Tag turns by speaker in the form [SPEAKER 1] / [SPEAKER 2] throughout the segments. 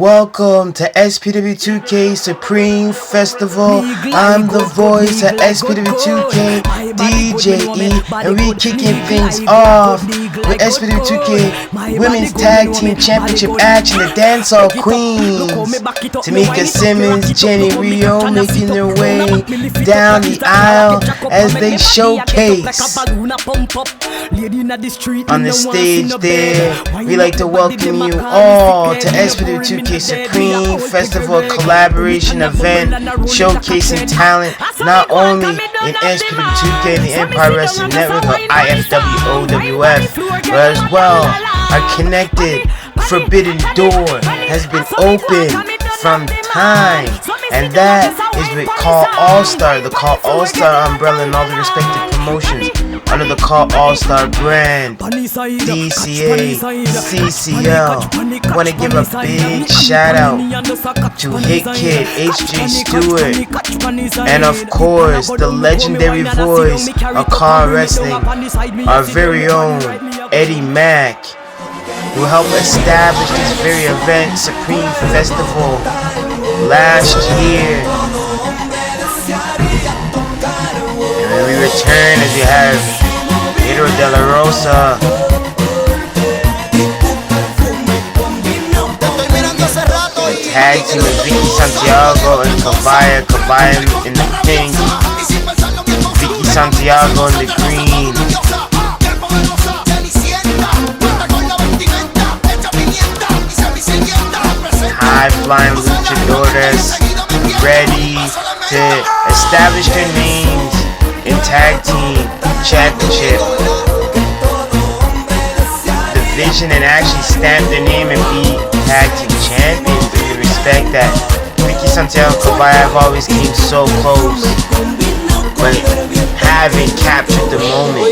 [SPEAKER 1] welcome to SPW2K Supreme Festival. I'm the voice of SPW2K, DJ E, and we kicking things off with SPW2K Women's Tag Team Championship action. The Dancehall Queens, Tomeika, Simmons, Jenny, Rio, making their way down the aisle as they showcase on the stage there. We like to welcome you all to SPW2K Supreme Festival collaboration event showcasing talent not only in SPW2K and the Empire Wrestling Network or IFWOWF, but as well our connected forbidden door has been open from time, and that is with Call All-Star, the Call All-Star umbrella and all the respective promotions under the Call All-Star brand, DCA, CCL. Want to give a big shout out to Hit Kid, HJ Stewart, and of course the legendary voice of Call Wrestling, our very own Eddie Mack, who helped establish this very event, Supreme Festival, last year. And when we return, as we have Pedro de la Rosa, tag team with Vickie, Santiago, and Kavia in the pink, Vickie, Santiago in the green. High-flying luchadores ready to establish their names in tag team championship division and actually stamp their name and be tag team champions. In the respect that Vickie, Santiago, and Kavia have always came so close, but haven't captured the moment.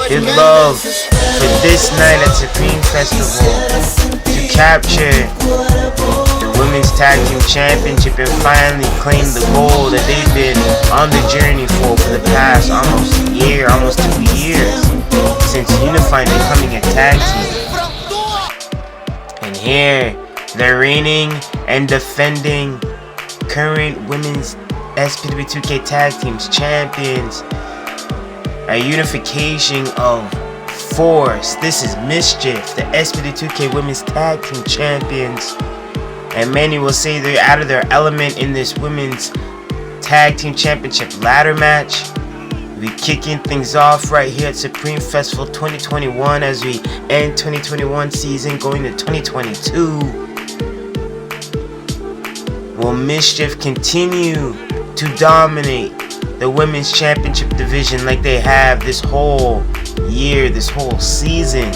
[SPEAKER 1] Their love for this night at Supreme Festival to capture Women's Tag Team Championship and finally claim the goal that they've been on the journey for the past almost a year, almost 2 years since unifying and becoming a tag team. And here, they're reigning and defending current Women's SPW2K Tag Teams Champions. A unification of force. This is MSCHIF, the SPW2K Women's Tag Team Champions. And many will say they're out of their element in this Women's Tag Team Championship ladder match. We're kicking things off right here at Supreme Festival 2021 as we end 2021 season going to 2022. Will MSCHIF continue to dominate the Women's Championship division like they have this whole year, this whole season,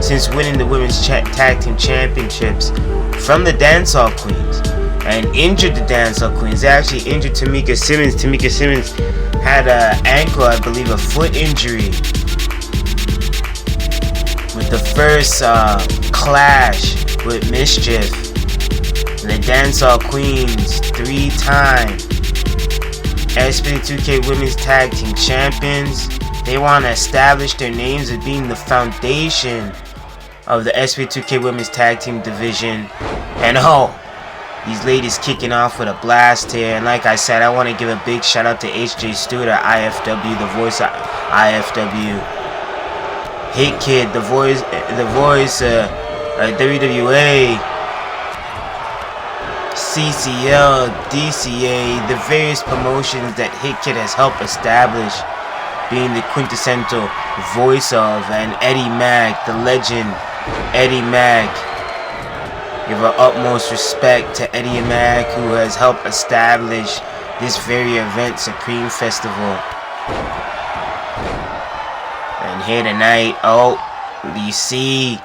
[SPEAKER 1] since winning the Women's Tag Team Championships from the Dancehall Queens and injured the Dancehall Queens? They actually injured Tomeika Simmons. Tomeika Simmons had an ankle, I believe, a foot injury with the first clash with MSCHIF. And the Dancehall Queens, 3-time SPW2K Women's Tag Team Champions. They want to establish their names as being the foundation of the SPW2K Women's Tag Team Division. And these ladies kicking off with a blast here. And like I said, I want to give a big shout out to HJ Stewart at IFW, the voice of IFW. Hit Kid, the voice WWA. CCL DCA, the various promotions that Hit Kid has helped establish, being the quintessential voice of, and Eddie Mack, the legend Eddie Mack. Give our utmost respect to Eddie Mack, who has helped establish this very event, Supreme Festival. And here tonight, you see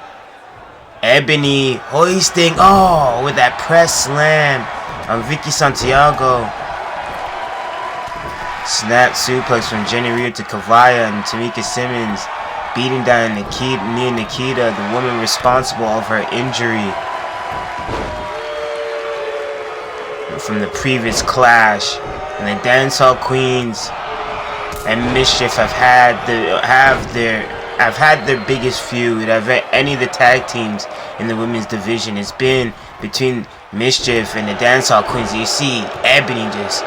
[SPEAKER 1] Ebony hoisting, with that press slam on Vickie Santiago. Snap suplex from Jenny to Kavia, and Tomeika Simmons beating down Nikita, the woman responsible of her injury from the previous clash. And the Dancehall Queens and MSCHIF have had their biggest feud of any of the tag teams in the women's division. It's been between MSCHIF and the Dancehall Queens. You see Ebony just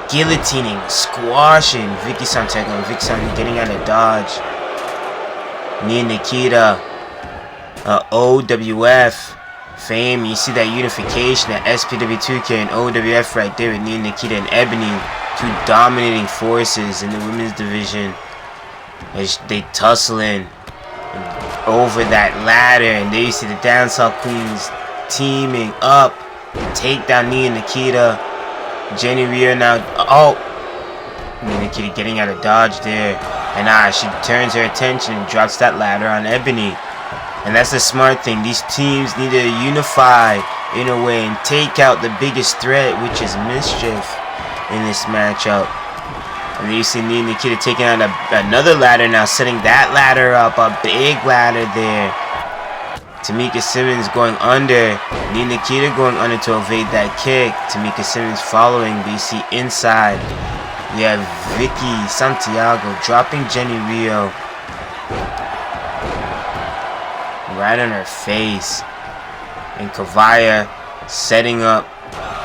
[SPEAKER 1] guillotining, squashing Vickie Santiago and Vickie Santiago getting out of dodge. Me and Nikita, OWF fame. You see that unification, that SPW2K and OWF right there with me and Nikita and Ebony, two dominating forces in the women's division. As they tussling over that ladder, and there you see the Dancehall Queens teaming up, take down me and Nikita. Jenny Rhea now, me and Nikita getting out of dodge there, and she turns her attention and drops that ladder on Ebony. And that's the smart thing. These teams need to unify in a way and take out the biggest threat, which is MSCHIF in this matchup. And then you see me and Nikita taking out another ladder now, setting that ladder up, a big ladder there. Tomeika Simmons going under. Me and Nikita going under to evade that kick. Tomeika Simmons following, but you see inside we have Vickie Santiago dropping Jenny Rhea right on her face. And Kavia setting up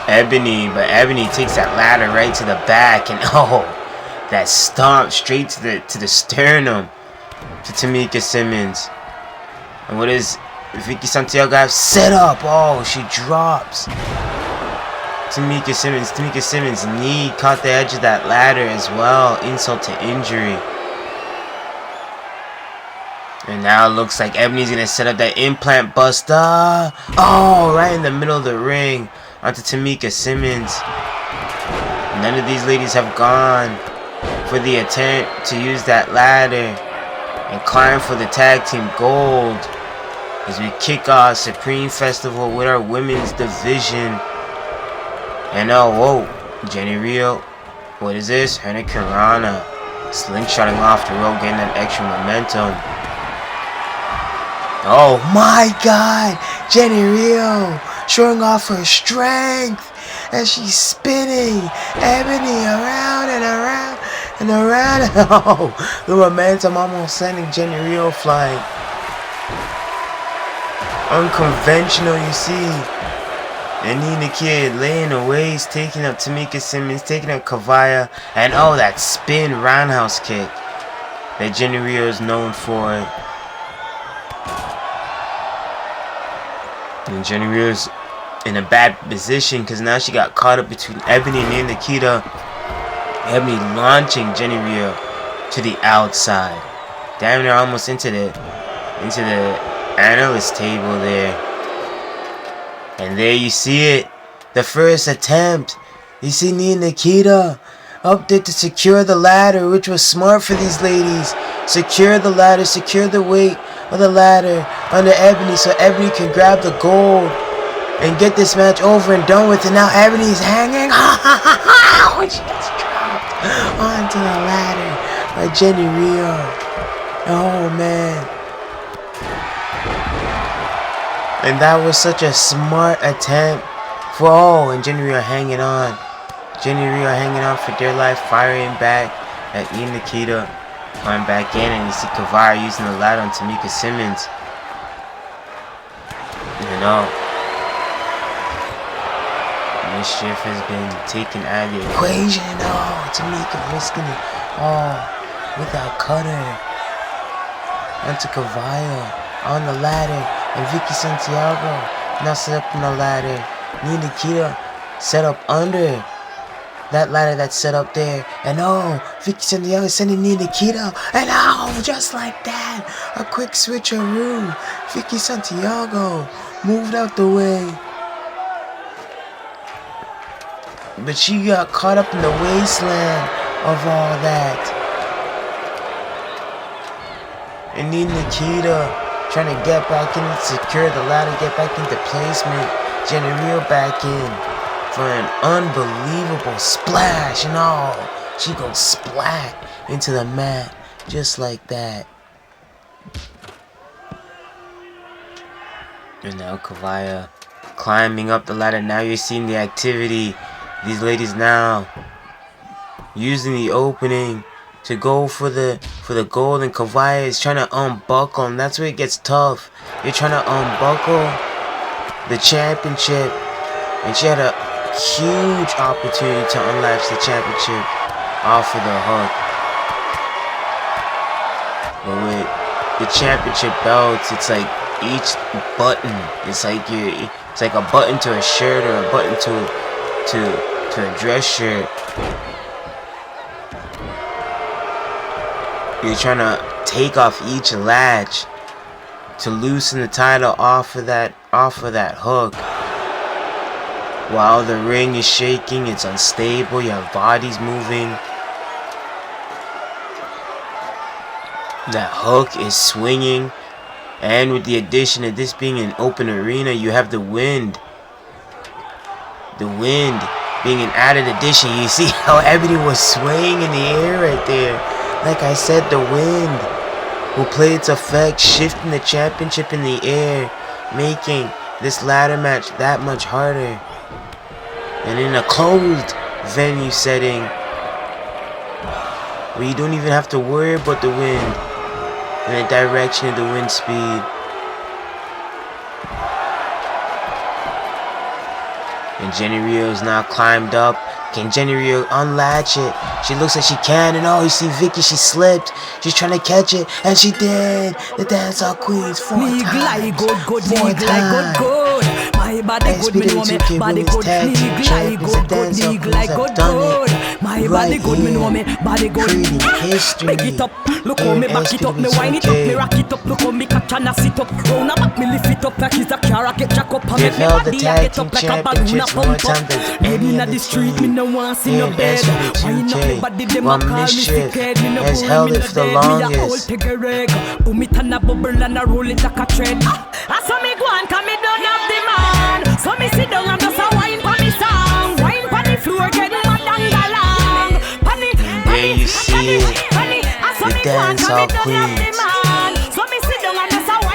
[SPEAKER 1] Ebony, but Ebony takes that ladder right to the back, and that stomp straight to the sternum to Tomeika Simmons. And what is Vickie Santiago have set up? She drops Tomeika Simmons' knee caught the edge of that ladder as well. Insult to injury. And now it looks like Ebony's gonna set up that implant buster. Right in the middle of the ring onto Tomeika Simmons. None of these ladies have gone for the attempt to use that ladder and climb for the tag team gold as we kick off Supreme Festival with our women's division. And Jenny Rhea, what is this? Hurricanrana slingshotting off the rope, getting that extra momentum. Oh my God, Jenny Rhea showing off her strength as she's spinning Ebony around and around and around. The momentum almost sending Jenny Rhea flying. Unconventional, you see. And Nikita laying the waist, taking up Tomeika Simmons, taking up Kavia, and that spin roundhouse kick that Jenny Rhea is known for. And Jenny Rhea's in a bad position because now she got caught up between Ebony and Nikita. Ebony launching Jenny Rhea to the outside, damn near almost into the analyst table there. And there you see it, the first attempt. You see Nikita up there to secure the ladder, which was smart for these ladies. Secure the ladder, secure the weight of the ladder under Ebony so Ebony can grab the gold and get this match over and done with. And now Ebony's hanging when she gets dropped onto the ladder by Jenny Rhea. Oh man. And that was such a smart attempt for and Jenny Rhea hanging on. Jenny Rhea hanging on for dear life, firing back at Nikita. Going back in, and you see Kavia using the ladder on Tomeika Simmons. MSCHIF has been taken out of the equation. Tomeika risking it without cutter onto Kavia on the ladder, and Vickie Santiago now set up on the ladder. Nikita set up under that ladder that's set up there, and Vickie Santiago sending Nikita, and just like that, a quick switcheroo. Vickie Santiago moved out the way, but she got caught up in the wasteland of all that. And Nikita trying to get back in and secure the ladder, get back into placement. Jenny Rhea back in for an unbelievable splash, and she goes splat into the mat just like that. And now Kavia climbing up the ladder. Now you're seeing the activity. These ladies now using the opening to go for the gold, and Kavia is trying to unbuckle, and that's where it gets tough. You're trying to unbuckle the championship and she had a huge opportunity to unlatch the championship off of the hook. But with the championship belts, it's like each button, it's like a button to a shirt or a button to a dress shirt. You're trying to take off each latch to loosen the title off of that hook. While the ring is shaking, it's unstable, you have bodies moving. That hook is swinging, and with the addition of this being an open arena, you have the wind. The wind being an added addition. You see how Ebony was swaying in the air right there. Like I said, the wind will play its effect, shifting the championship in the air, making this ladder match that much harder. And in a closed venue setting, where you don't even have to worry about the wind and the direction of the wind speed. And Jenny Rio's now climbed up. Can Jenny Rio unlatch it? She looks like she can, and oh, you see Vickie, she slipped. She's trying to catch it, and she did. The Dancehall Queens 4 times. 4 times.
[SPEAKER 2] My body good, me know me body good. Me like good, like good, good. My body good, me know me body good. Pick it up, look how me back it up, me wind it up, me rock it up. Look how me catch and I sit up, round a back me lift it up like it's a car. I get jack up and make me body I get up like a balloon a pump up. Head inna the street, me no want see no bed. Wind up me body, them a call me sickhead. Me no pull me no dead, me a hold take a reg. Boom it and a bubble and a roll it like a thread. I saw me go and come me down have the man. So me sit down and just a wine for me song. Wine for the floor, get mad and galang.
[SPEAKER 1] There you see it, the Dancehall Queens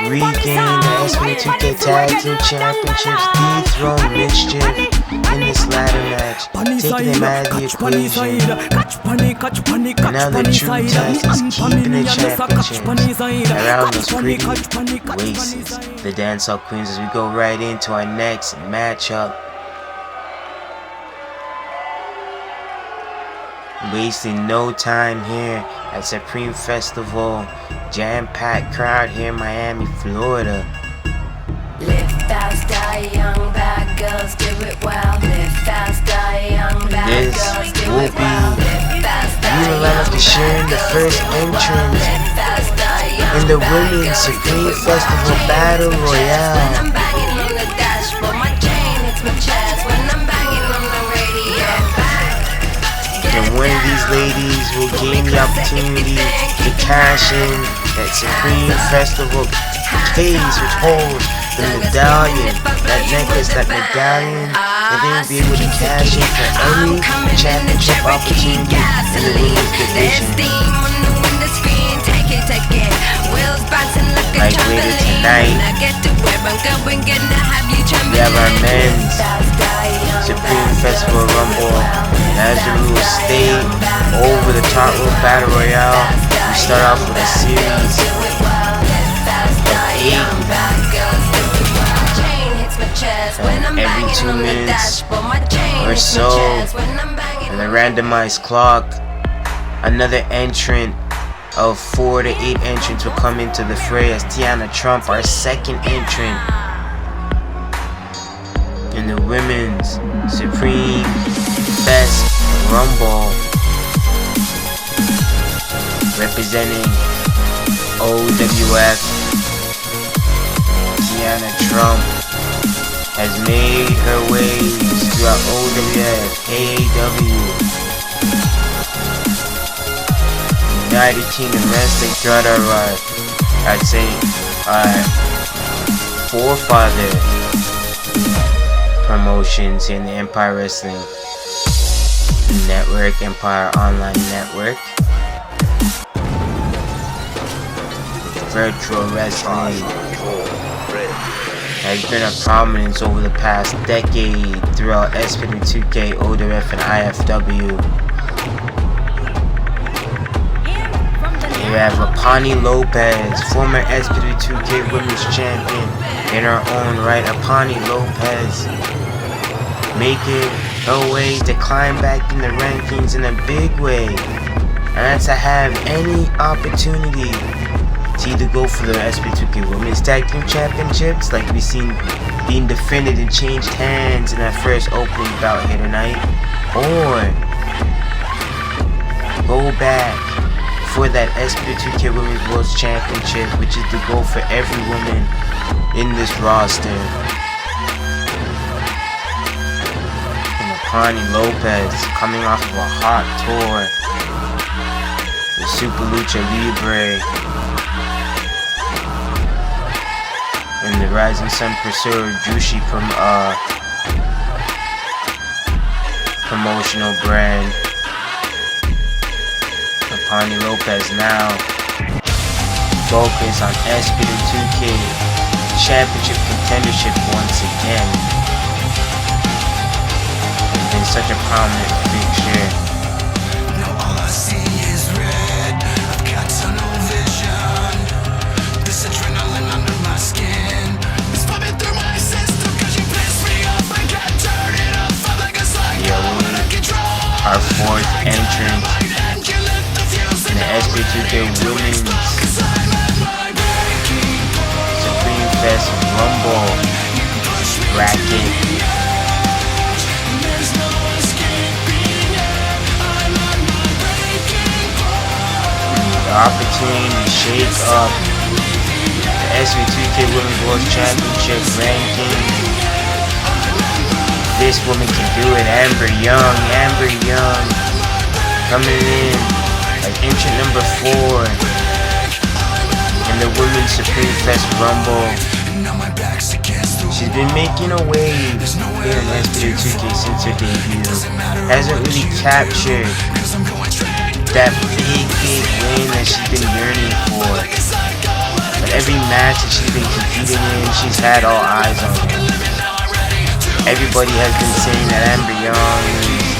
[SPEAKER 1] regain the SPW2K Tag Team Championships, dethrone MSCHIF in this ladder match, taking them out of the equation. And now the true test is keeping the championships around those pretty waists, the Dancehall Queens, as we go right into our next matchup. Wasting no time here at Supreme Festival. Jam-packed crowd here in Miami, Florida.
[SPEAKER 3] Live fast, die young, bad girls do it well. Live fast, die young, bad girls do it well.
[SPEAKER 1] Unilaterally sharing the first entrance in the Women's Supreme Festival Battle Royale. And one of these ladies will gain the opportunity to cash in that Supreme Festival case which holds the medallion, that necklace, that medallion, and they will be able to cash in for any championship opportunity in the women's division. Like later tonight, we have our men's Supreme Festival Rumble. As the rules state, over the top rope battle royale, we start off with a series of 8. Every 2 minutes or so, and the randomized clock, another entrant of 4 to 8 entrants will come into the fray as Tiana Trump, our second entrant in the Women's Supreme Fest Rumble, representing OWF. Tiana Trump has made her ways throughout OWF, AAW, United Kingdom Wrestling throughout our, I'd say, our forefather promotions here in the Empire Wrestling Network, Empire Online Network. Virtual wrestling has been a prominence over the past decade throughout SPW2K, OWF, and IFW. We have Aponi Lopez, former SPW2K Women's Champion in her own right. Aponi Lopez making her way to climb back in the rankings in a big way, and to have any opportunity to either go for the SPW2K Women's Tag Team Championships, like we've seen being defended and changed hands in that first opening bout here tonight, or go back for that SPW2K Women's World Championship, which is the goal for every woman in this roster. And Aponi Lopez coming off of a hot tour with Super Lucha Libre and the Rising Sun Pursuer Jushi promotional brand. Aponi Lopez now focus on SPW2K Championship contendership once again. It's been such a prominent fixture.
[SPEAKER 4] Now all I see is red. I've got tunnel vision. This adrenaline under my skin. It's pumping through my system cause you pissed me off. I can't turn it off. I'm like a psycho out of control.
[SPEAKER 1] Our fourth entrance in the SPW2K Women's Supreme Fest Rumble bracket. The opportunity to shake up the SPW2K Women's World Championship ranking. This woman can do it. Amber Young coming in at entrant number 4 in the Women's Supreme Fest Rumble. She's been making a wave here in SPW2K since her debut. Hasn't really captured that big win that she's been yearning for. But every match that she's been competing in, she's had all eyes on her. Everybody has been saying that Amber Young is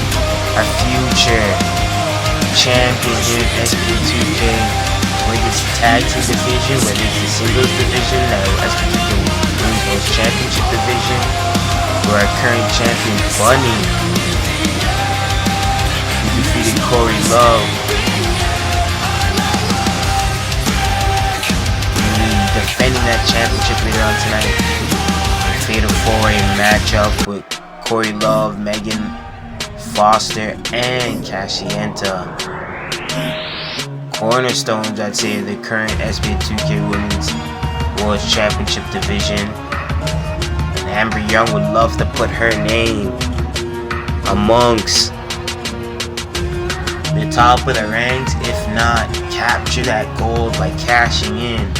[SPEAKER 1] a future champion here at SPW2K, whether it's the tag team division, whether it's the singles division, the SPW2K Women's World Championship division, or our current champion Bunny, who defeated Corey Love. Defending that championship later on tonight. A fatal 4-way matchup with Corey Love, Megan Foster, and Cashienta. Cornerstones, I'd say, of the current SPW2K Women's World Championship division. And Amber Young would love to put her name amongst the top of the ranks, if not capture that gold by cashing in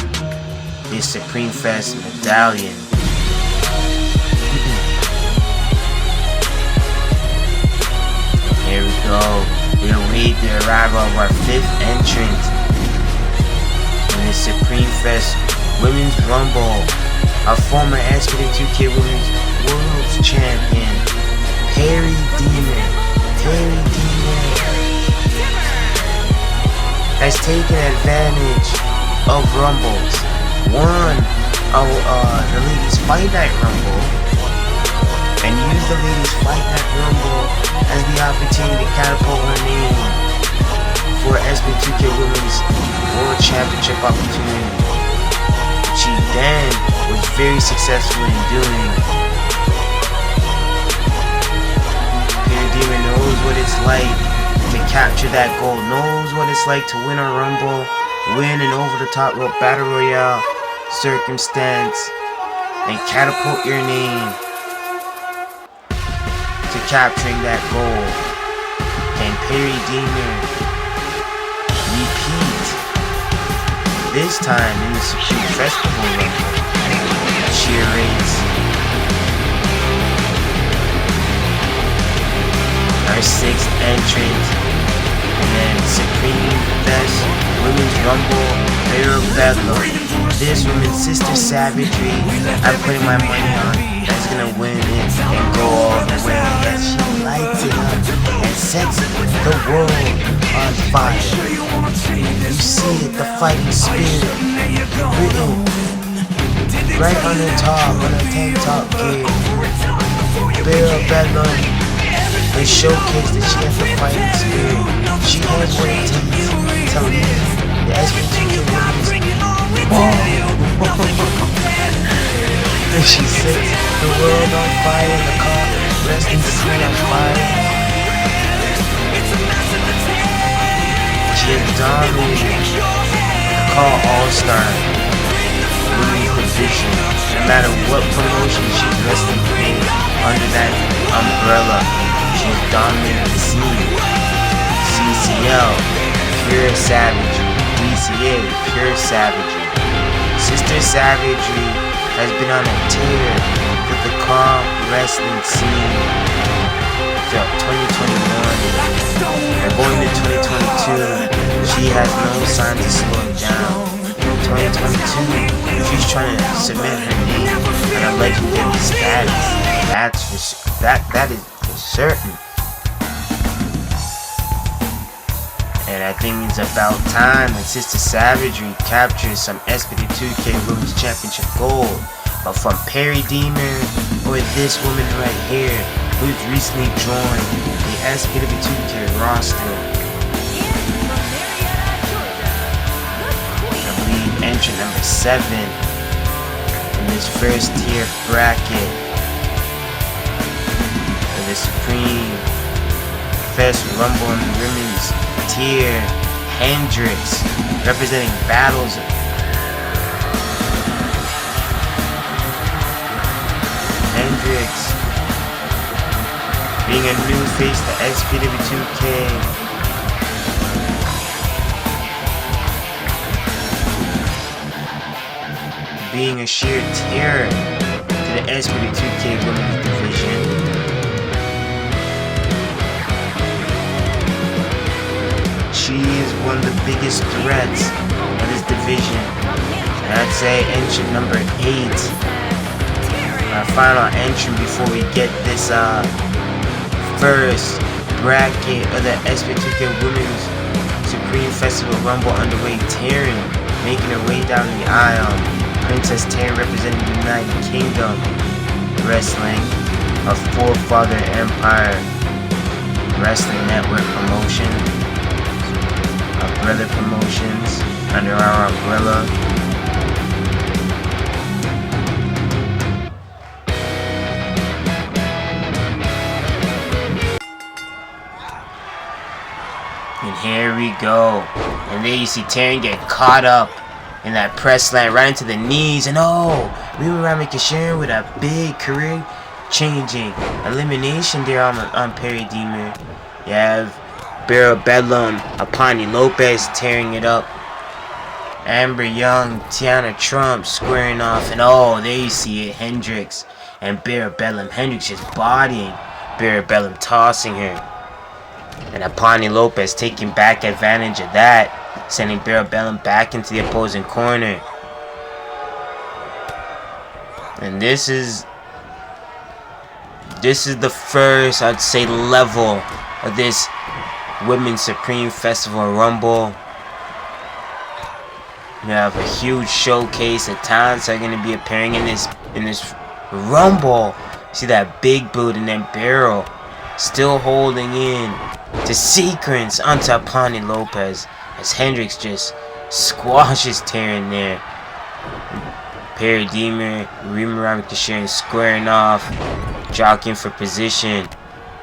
[SPEAKER 1] this Supreme Fest medallion. Here we go. We await the arrival of our 5th entrant in the Supreme Fest Women's Rumble. Our former SPW2K Women's World Champion, Peri Demir. Has taken advantage of Rumbles. Won the Ladies Fight Night Rumble and used the Ladies Fight Night Rumble as the opportunity to catapult her name for SPW2K Women's World Championship opportunity. She then was very successful in doing. Peri Demir knows what it's like to capture that goal, knows what it's like to win a Rumble, win an over-the-top rope battle royale circumstance, and catapult your name to capturing that goal. Can Peri Demir repeat this time in the Supreme Festival Rumble? Cheer rates. Our 6th entrant, and then Supreme Fest Women's Rumble, Beryl Bedlam. This woman's Sister Savagery, I'm putting my money on. That's gonna win it and go all the way. That she lights it up and sets the world on fire. You see it, the fighting spirit written right on the top, on her tank top gear. Beryl Bedlam has showcased that she has the fighting spirit. She has what it takes to lead the SPW2K women's. And she sets the world on fire, the car wrestling scene on fire. She has dominated the Call All-Star women's division. No matter what promotion she's wrestling in under that umbrella, she's dominated the scene. CCL, pure savagery. DCA, pure savagery. Sister Savagery has been on a tear with the Call wrestling scene throughout 2021 and going to 2022. She has no signs of slowing down. 2022, she's trying to cement her name on a legendary status. That is for certain. And I think it's about time that Sister Savagery captures some SPW2K Women's Championship gold. But from Peri Demir or this woman right here, who's recently joined the SPW2K roster. Entrant number 7 in this first tier bracket for the Supreme Festival Rumble in the Women's tier. Hendrix representing Battles. Hendrix being a new face to SPW2K. Being a sheer terror to the SPW2K Women's Division. She is one of the biggest threats of this division. And I'd say entrant number 8. Our final entrant before we get this first bracket of the SPW2K Women's Supreme Festival Rumble underway. Taryn making her way down the aisle. Princess Tanya representing the United Kingdom Wrestling, a Forefather Empire Wrestling Network promotion, Umbrella Promotions under our umbrella. And here we go. And there you see Taryn get caught up in that press slam right into the knees, and we were around making sure with a big career changing elimination there on Peri Demir. You have Beryl Bedlam, Aponi Lopez tearing it up. Amber Young, Tiana Trump squaring off, and there you see it, Hendrix and Beryl Bedlam. Hendrix just bodying Beryl Bedlam, tossing her. And Aponi Lopez taking back advantage of that, sending Beryl Bedlam back into the opposing corner. And this is the first, I'd say, level of this Women's Supreme Festival Rumble. You have a huge showcase of talents that are going to be appearing in this Rumble. See that big boot, and then Beryl still holding in to sequence onto Aponi Lopez as Hendrix just squashes Taryn there. Peri Demir, Rima Ramikashirin squaring off, jockeying for position.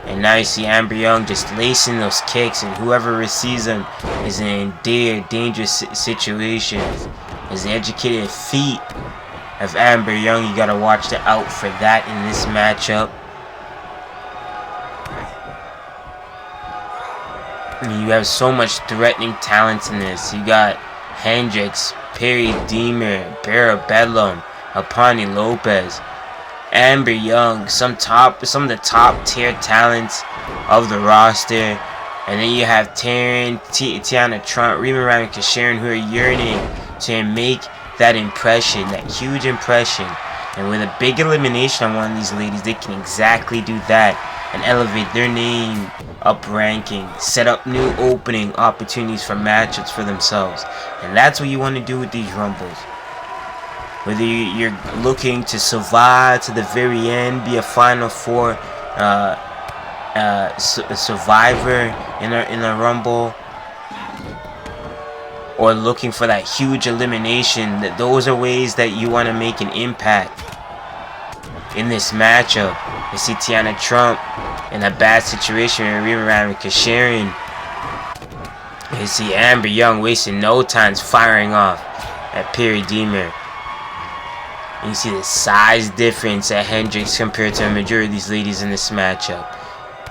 [SPEAKER 1] And now you see Amber Young just lacing those kicks, and whoever receives them is in dangerous situations. As the educated feet of Amber Young, you gotta watch out for that in this matchup. You have so much threatening talent in this. You got Hendrix, Peri Demir, Beryl Bedlam, Aponi Lopez, Amber Young, some of the top tier talents of the roster. And then you have Taryn, Tiana Trump, Rima Ramikashirin, who are yearning to make that impression, that huge impression. And with a big elimination on one of these ladies, they can exactly do that and elevate their name up ranking, set up new opening opportunities for matchups for themselves. And that's what you want to do with these rumbles. Whether you're looking to survive to the very end, be a Final Four survivor in a Rumble, or looking for that huge elimination, those are ways that you want to make an impact in this matchup. You see Tiana Trump in a bad situation with Rima Kasharin. You see Amber Young wasting no time firing off at Peri Demir. You see the size difference at Hendrix compared to a majority of these ladies in this matchup.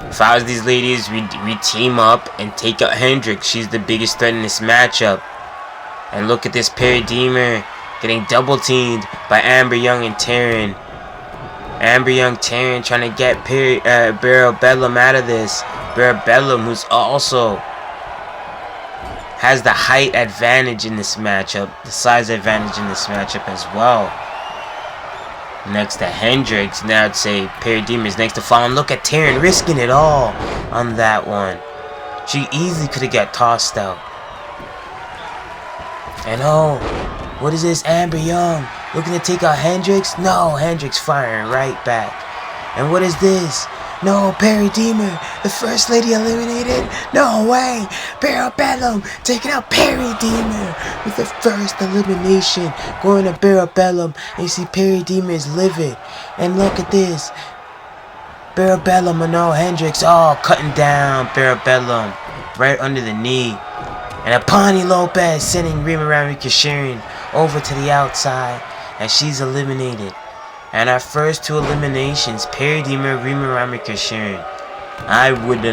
[SPEAKER 1] If I was these ladies, we team up and take out Hendrix. She's the biggest threat in this matchup. And look at this Peri Demir getting double teamed by Amber Young and Taryn. Amber Young, Taryn trying to get Beryl Bedlam out of this. Beryl Bedlam, who's also has the height advantage in this matchup, the size advantage in this matchup as well. Next to Hendrix, now I'd say Peri Demir is next to fall. And look at Taryn risking it all on that one. She easily could have got tossed out. And oh, what is this? Amber Young looking to take out Hendrix? No, Hendrix firing right back. And what is this? No, Peri Demir, the first lady eliminated? No way! Beryl Bedlam taking out Peri Demir with the first elimination, going to Beryl Bedlam. And you see Peri Demir is livid. And look at this. Beryl Bedlam and no Hendrix, cutting down Beryl Bedlam right under the knee. And Aponi Lopez sending Rima Kasharin over to the outside as she's eliminated. And our first two eliminations, Peri Demir, Rima Kasharin. I would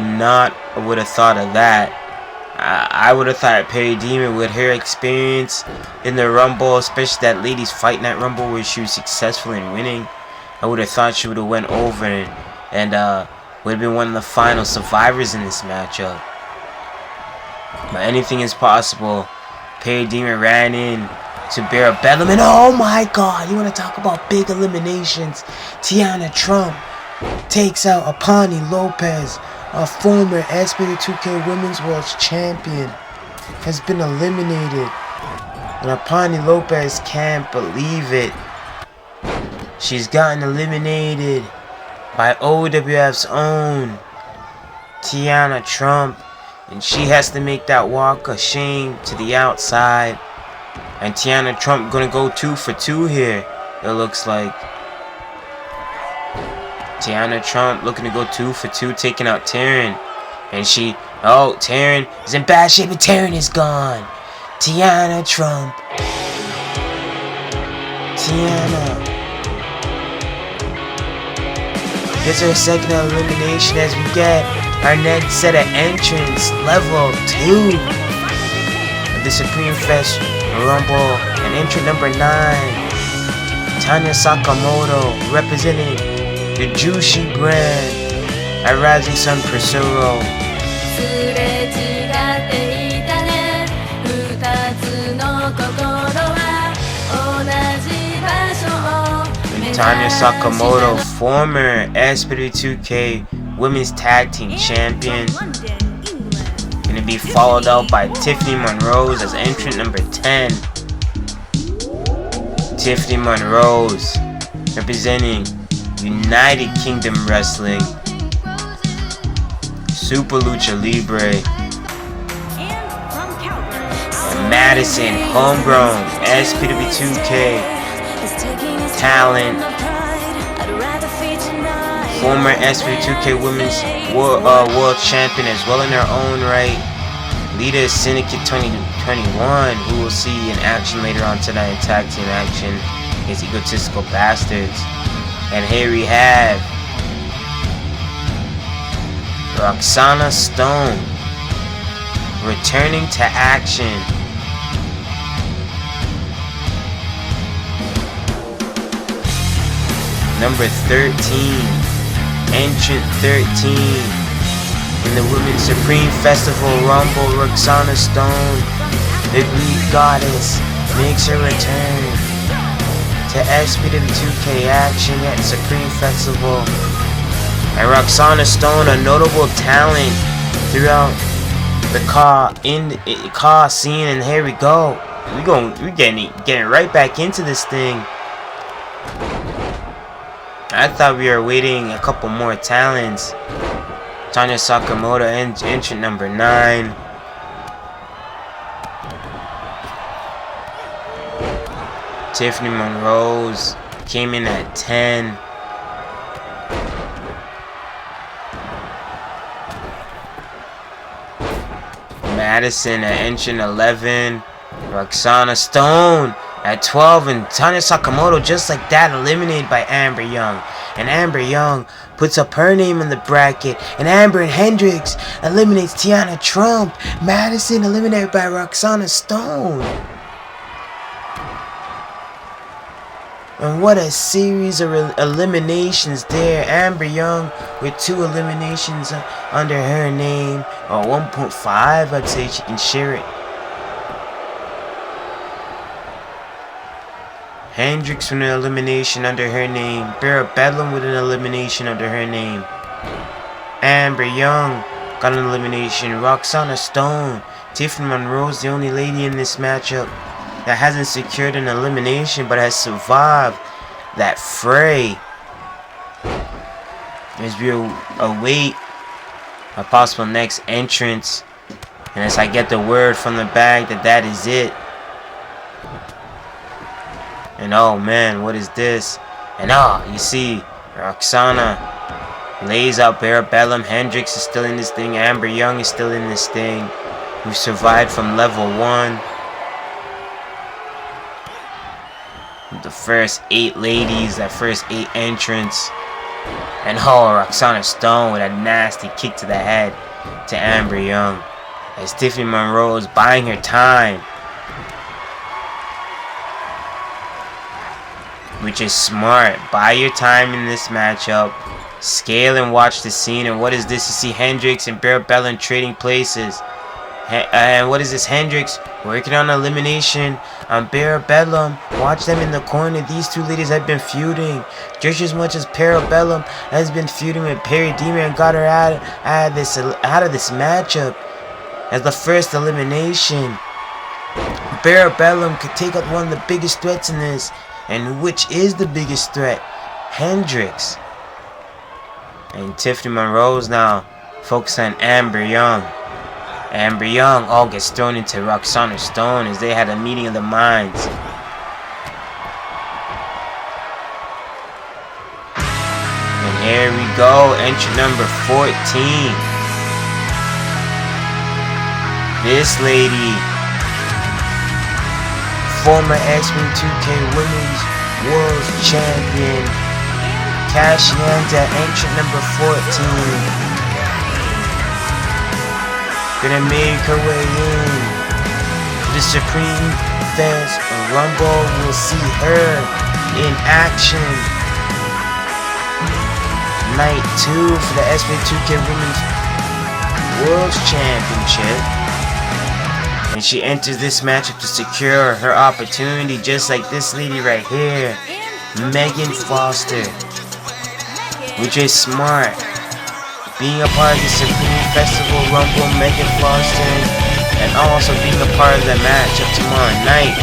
[SPEAKER 1] have thought of that. I would have thought Peri Demir, with her experience in the Rumble, especially that ladies fight in that Rumble where she was successful in winning, I would have thought she would have went over and would have been one of the final survivors in this matchup. But anything is possible. Peri Demir ran in to Beryl Bedlam, and oh my god, you want to talk about big eliminations? Tiana Trump takes out Aponi Lopez, a former SPW2K Women's World Champion, has been eliminated. And Aponi Lopez can't believe it. She's gotten eliminated by OWF's own Tiana Trump, and she has to make that walk of shame to the outside. And Tiana Trump gonna go 2 for 2 here, it looks like. Tiana Trump looking to go 2 for 2, taking out Taryn. And Taryn is in bad shape, and Taryn is gone. Tiana Trump. Tiana gets her second elimination as we get our next set of entrants, level 2 of the Supreme Fest Rumble, and entrant number 9, Tanya Sakamoto, representing the Juicy brand at Rising Sun Pursuero. And Tanya Sakamoto, former SPW2K Women's Tag Team Champion, going to be followed out by Tiffany Monrose as entrant number 10. Tiffany Monrose, representing United Kingdom Wrestling, Super Lucha Libre. And Madison, homegrown SPW2K talent, former SPW2K Women's World Champion as well in her own right. Leader of Syndicate 2021, who we'll see in action later on tonight in tag team action, is Egotistical Bastards. And here we have Roxanna Stone returning to action. Number 13, entrant 13 in the Women's Supreme Festival Rumble, Roxanna Stone, the Greek goddess, makes her return to SPW2K action at Supreme Festival. And Roxanna Stone, a notable talent throughout the CAW scene, and here we go. We getting right back into this thing. I thought we were waiting a couple more talents. Tanya Sakamoto, entrant number 9. Tiffany Monrose came in at 10. Madison at entrant 11. Roxanna Stone at 12, and Tanya Sakamoto just like that eliminated by Amber Young. And Amber Young puts up her name in the bracket, and Amber and Hendrix eliminates Tiana Trump. Madison eliminated by Roxanna Stone. And what a series of eliminations there. Amber Young with 2 eliminations under her name, or 1.5, I'd say she can share it. Hendrix with an elimination under her name. Beryl Bedlam with an elimination under her name. Amber Young got an elimination. Roxanna Stone. Tiffany Monrose, the only lady in this matchup that hasn't secured an elimination but has survived that fray. As we await a possible next entrance, and as I get the word from the bag that is it. And oh man, what is this? And you see Roxanna lays out Beryl Bedlam. Hendrix is still in this thing. Amber Young is still in this thing. We've survived from level 1. The first 8 ladies, that first 8 entrants. And Roxanna Stone with a nasty kick to the head to Amber Young. As Tiffany Monrose buying her time. Which is smart. Buy your time in this matchup. Scale and watch the scene. And what is this? You see Hendrix and Beryl Bedlam trading places. And what is this? Hendrix working on elimination on Beryl Bedlam. Watch them in the corner. These 2 ladies have been feuding just as much as Beryl Bedlam has been feuding with Peri. Demir and got her out of this matchup as the first elimination. Beryl Bedlam could take out one of the biggest threats in this. And which is the biggest threat? Hendrix. And Tiffany Monrose now focus on Amber Young. Amber Young all gets thrown into Roxanna Stone as they had a meeting of the minds. And here we go, entry number 14. This lady, former SPW2K Women's World Champion, cashing into entry number 14. Gonna make her way in the Supreme Fest Rumble. We'll see her in action. Night 2 for the SPW2K Women's World Championship. And she enters this matchup to secure her opportunity, just like this lady right here, Megan Foster, which is smart. Being a part of the Supreme Festival Rumble, Megan Foster, and also being a part of the matchup tomorrow night,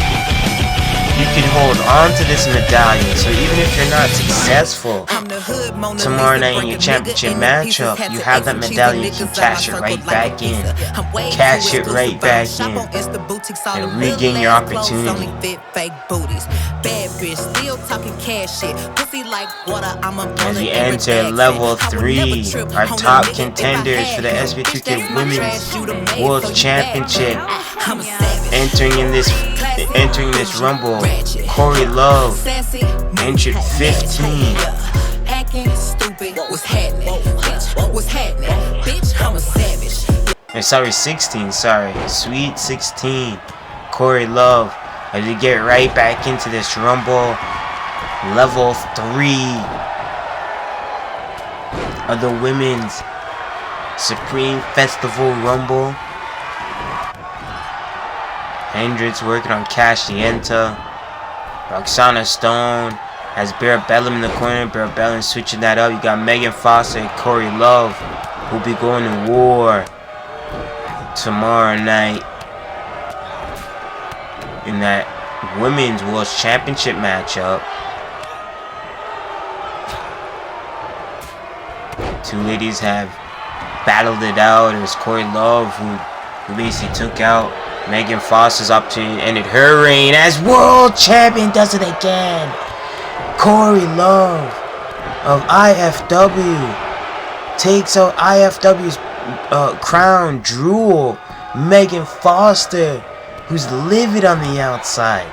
[SPEAKER 1] you can hold on to this medallion. So even if you're not successful tomorrow night in your championship matchup, you have that medallion, you can cash it right back in. Cash it right back in and regain your opportunity. As we enter level 3, our top contenders for the SPW2K Women's World Championship, entering this rumble, Corey Love, entered 15. Sorry, 16, Sweet 16, Corey Love, as we get right back into this rumble, level 3 of the Women's Supreme Festival Rumble. Hendrix working on Cashienta. Roxanna Stone has Beryl Bedlam in the corner. Beryl Bedlam switching that up. You got Megan Foster and Corey Love, who'll be going to war tomorrow night. in that Women's World Championship matchup. Two ladies have battled it out. It was Corey Love who basically took out Megan Foster's opportunity and ended her reign as world champion. Does it again. Corey Love of IFW takes out IFW's crown jewel, Megan Foster, who's livid on the outside.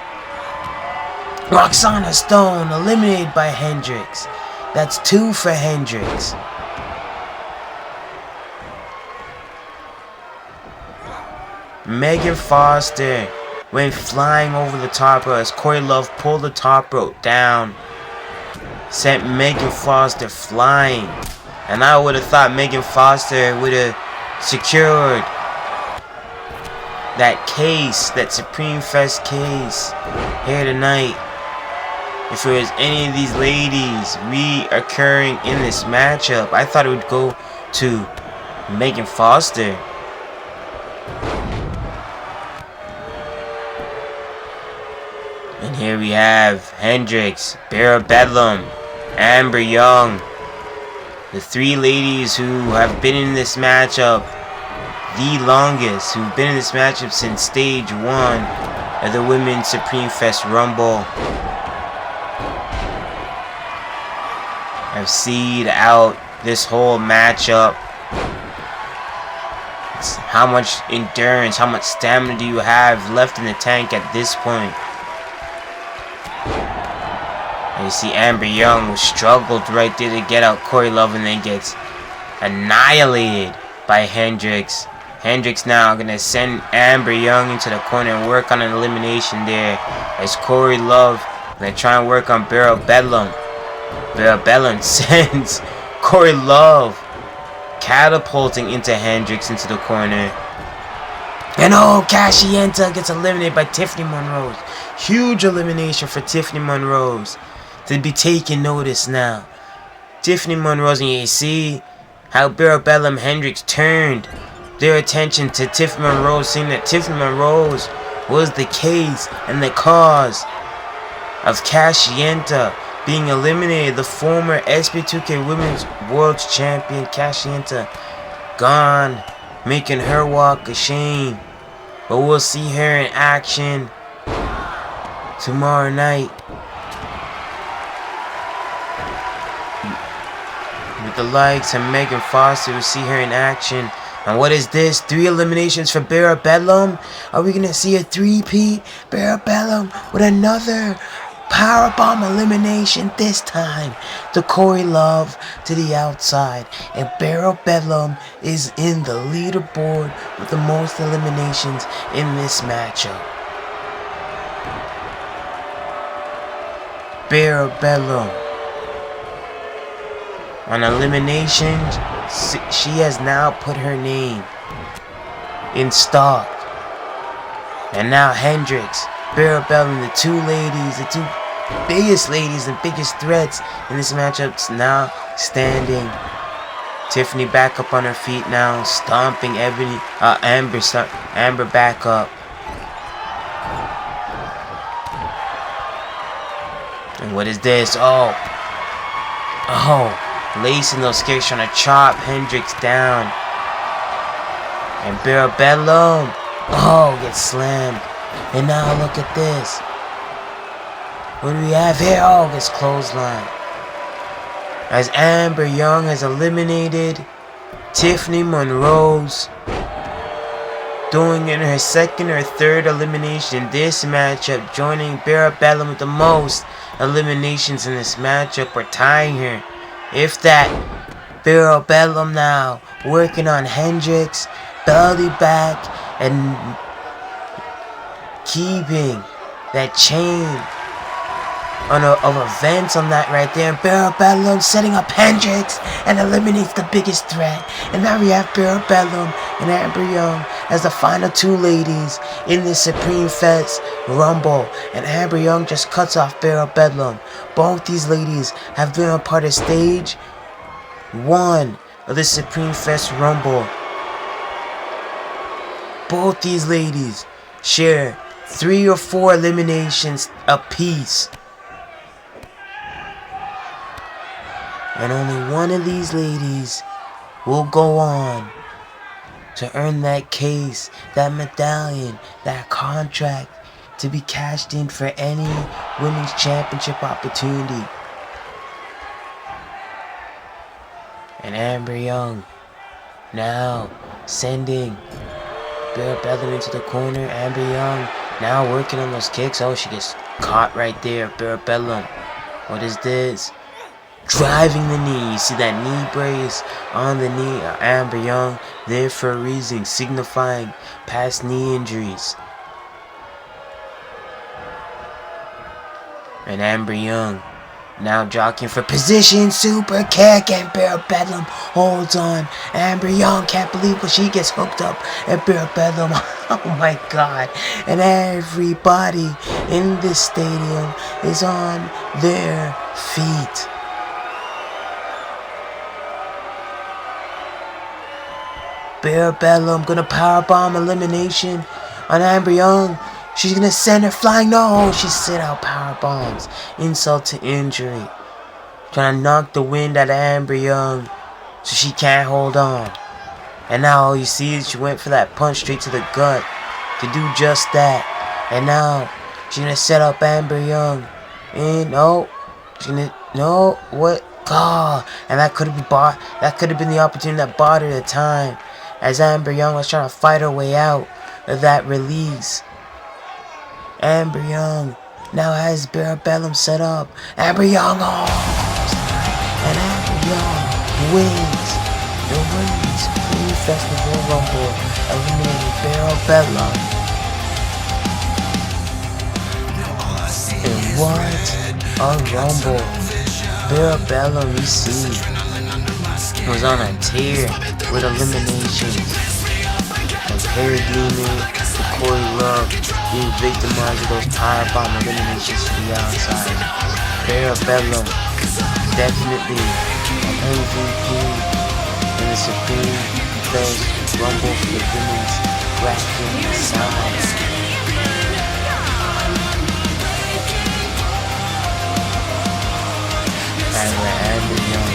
[SPEAKER 1] Roxanna Stone eliminated by Hendrix. That's 2 for Hendrix. Megan Foster went flying over the top rope as Corey Love pulled the top rope down. Sent Megan Foster flying. And I would have thought Megan Foster would have secured that case, that Supreme Fest case here tonight. If it was any of these ladies reoccurring in this matchup, I thought it would go to Megan Foster. And here we have Hendrix, Beryl Bedlam, Amber Young. The 3 ladies who have been in this matchup the longest, who've been in this matchup since stage 1 of the Women's Supreme Fest Rumble, have seed out this whole matchup. It's how much endurance, how much stamina do you have left in the tank at this point? And you see Amber Young, who struggled right there to get out Corey Love and then gets annihilated by Hendrix. Hendrix now going to send Amber Young into the corner and work on an elimination there, as Corey Love going to try and work on Beryl Bedlam. Beryl Bedlam sends Corey Love catapulting into Hendrix into the corner. And oh, Cashienta gets eliminated by Tiffany Monrose. Huge elimination for Tiffany Monrose to be taking notice now. Tiffany Monrose, and you see how Beryl Bedlam Hendrix turned their attention to Tiffany Monrose, saying that Tiffany Monrose was the case and the cause of Cashienta being eliminated. The former SPW2K Women's World Champion Cashienta gone, making her walk of shame. But we'll see her in action tomorrow night with the likes of Megan Foster. We'll see her in action. And what is this? 3 eliminations for Beryl Bedlam? Are we going to see a 3-peat? Beryl Bedlam with another powerbomb elimination, this time to Corey Love to the outside. And Beryl Bedlam is in the leaderboard with the most eliminations in this matchup. Beryl Bedlam on eliminations, she has now put her name in stock. And now Hendrix, Beryl Bedlam, the 2 ladies, the 2 biggest ladies and biggest threats in this matchup, now standing. Tiffany back up on her feet now, stomping Ebony, Amber back up. And what is this? Oh, lacing those kicks, trying to chop Hendrix down. And Beryl Bedlam, gets slammed. And now look at this. What do we have here? Gets clothesline. As Amber Young has eliminated Tiffany Monrose, doing in her 2nd or 3rd elimination in this matchup, joining Beryl Bedlam with the most eliminations in this matchup. We're tying her. If that, Beryl Bedlam now working on Hendrix, belly back, and keeping that chain of events on that right there. And Beryl Bedlam setting up Hendrix and eliminates the biggest threat. And now we have Beryl Bedlam and Amber Young as the final 2 ladies in this Supreme Fest Rumble. And Amber Young just cuts off Beryl Bedlam. Both these ladies have been a part of stage 1 of the Supreme Fest Rumble. Both these ladies share 3 or 4 eliminations apiece. And only one of these ladies will go on to earn that case, that medallion, that contract to be cashed in for any women's championship opportunity. And Amber Young now sending Bedlam into the corner. Amber Young now working on those kicks. Oh, she gets caught right there. Bedlam. What is this? Driving the knee. You see that knee brace on the knee. Amber Young there for a reason, signifying past knee injuries. And Amber Young now jockeying for position, super kick, and Bedlam holds on. Amber Young can't believe what she gets hooked up at Bedlam. Oh my god. And everybody in this stadium is on their feet. Bedlam gonna powerbomb elimination on Amber Young. She's gonna send her flying. No, she sit out power bombs. Insult to injury. Trying to knock the wind out of Amber Young so she can't hold on. And now all you see is she went for that punch straight to the gut to do just that. And now she's gonna set up Amber Young. And what? God. And that could have been the opportunity that bought her the time, as Amber Young was trying to fight her way out of that release. Amber Young now has Bedlam set up. Amber Young and Amber Young wins the Women's Pre-Festival Rumble, eliminating Bedlam. And what a rumble Bedlam, you see, was on a tear with eliminations. And Peri the Corey Love being victimized with those powerbomb eliminations to the outside. Bedlam definitely an MVP in the Supreme Fest Rumble for the women's grappling side. And where Amber Young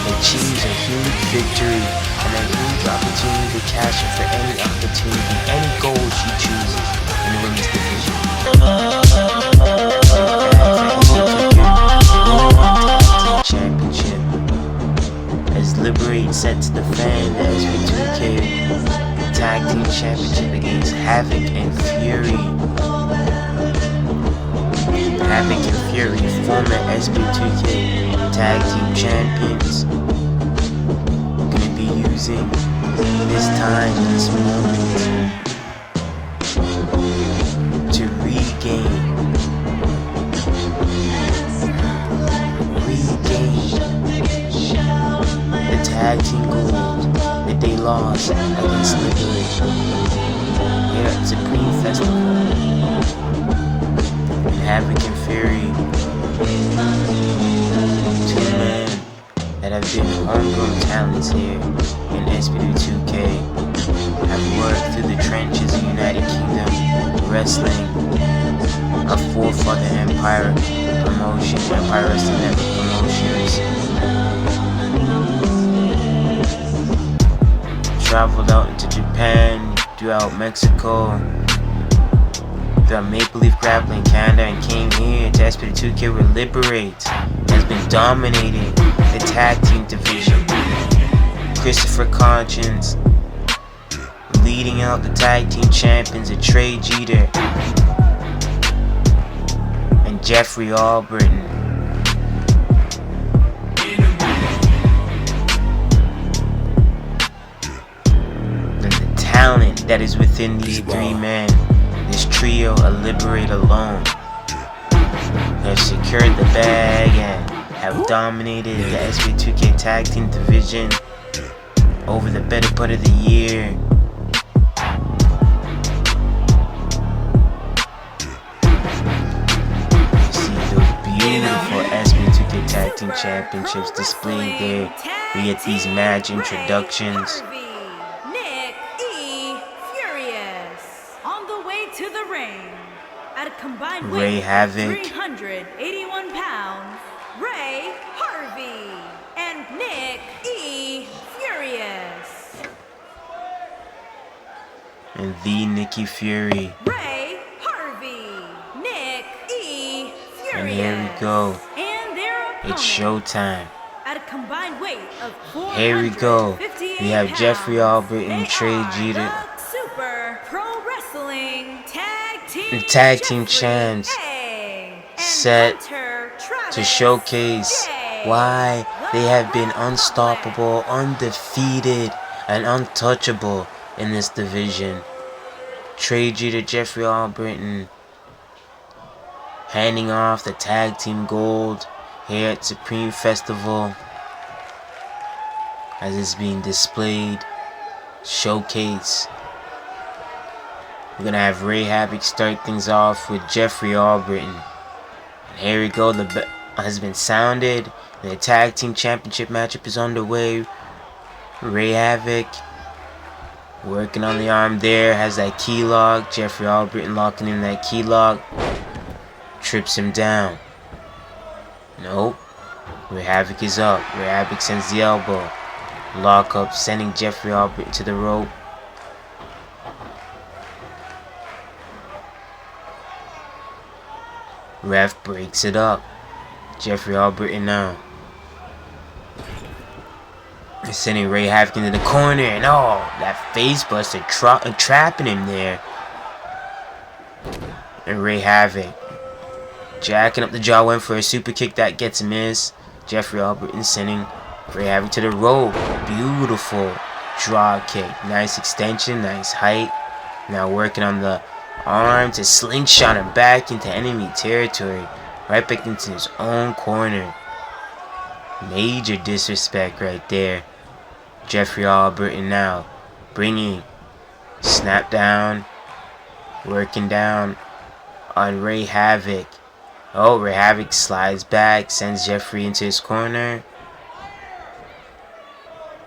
[SPEAKER 1] achieves a huge victory and a huge opportunity to cash in for any opportunity, any goal she chooses in the women's division. Championship as Liberate set to defend the SPW2K Tag Team Championship against Havoc and Fury. Havoc and Fury, former SPW2K Tag Team Champions, gonna be using this time, this moment, to regain the tag team gold that they lost against Liberate here at Supreme Festival. Havoc and Fury, two men that have been homegrown talents here in SPW2K, have worked through the trenches of United Kingdom Wrestling, a forefather Empire promotion, Empire Wrestling Network promotions. Traveled out into Japan, throughout Mexico, the Maple Leaf Grappling Canada, and came here to SPW2K where Liberate has been dominating the tag team division. Christopher Conscience leading out the tag team champions of Trey Jeter and Jeffrey Albritton. And the talent that is within these three men, this trio of Liberate alone, have secured the bag and have dominated the SPW2K Tag Team Division over the better part of the year. You see those beautiful SPW2K Tag Team Championships displayed there. We get these match introductions.
[SPEAKER 5] ring, at a combined
[SPEAKER 1] Ray
[SPEAKER 5] weight
[SPEAKER 1] Havoc.
[SPEAKER 5] of 381 pounds, Ray Harvey and Nick E. Furious.
[SPEAKER 1] And the Nikki Fury.
[SPEAKER 5] Ray Harvey, Nick E. Furious.
[SPEAKER 1] And here we go.
[SPEAKER 5] And their opponent,
[SPEAKER 1] It's showtime.
[SPEAKER 5] at a combined weight of 458
[SPEAKER 1] Here we go. We have
[SPEAKER 5] pounds,
[SPEAKER 1] Jeffrey Albritton and
[SPEAKER 5] they
[SPEAKER 1] Trey
[SPEAKER 5] are
[SPEAKER 1] Jeter.
[SPEAKER 5] the Super Pro Wrestling Tag Team,
[SPEAKER 1] The Tag Team
[SPEAKER 5] Jeffrey
[SPEAKER 1] Champs
[SPEAKER 5] A. and
[SPEAKER 1] set
[SPEAKER 5] Hunter Travis
[SPEAKER 1] to showcase
[SPEAKER 5] J.
[SPEAKER 1] why they have been unstoppable, undefeated, and untouchable in this division. Trey Jeter, Jeffrey Albritton handing off the tag team gold here at Supreme Festival as it's being displayed, showcase. We're gonna have Ray Havoc start things off with Jeffrey Albritton. And here we go, the bell has been sounded. The tag team championship matchup is underway. Ray Havoc working on the arm there, has that key lock. Jeffrey Albritton locking in that key lock. Trips him down. Nope. Ray Havoc is up. Ray Havoc sends the elbow. Lock up, sending Jeffrey Albritton to the rope. Ref breaks it up. Jeffrey Albritton now. Sending Ray Havoc into the corner, and oh, that face buster trapping him there. And Ray Havoc jacking up the jaw, went for a super kick that gets missed. Jeffrey Albritton sending Ray Havoc to the rope. Beautiful draw kick. Nice extension, nice height. Now working on the arm to slingshot him back into enemy territory. Right back into his own corner. Major disrespect right there. Jeffrey Albritton now bringing snap down. Working down on Ray Havoc. Oh, Ray Havoc slides back, sends Jeffrey into his corner.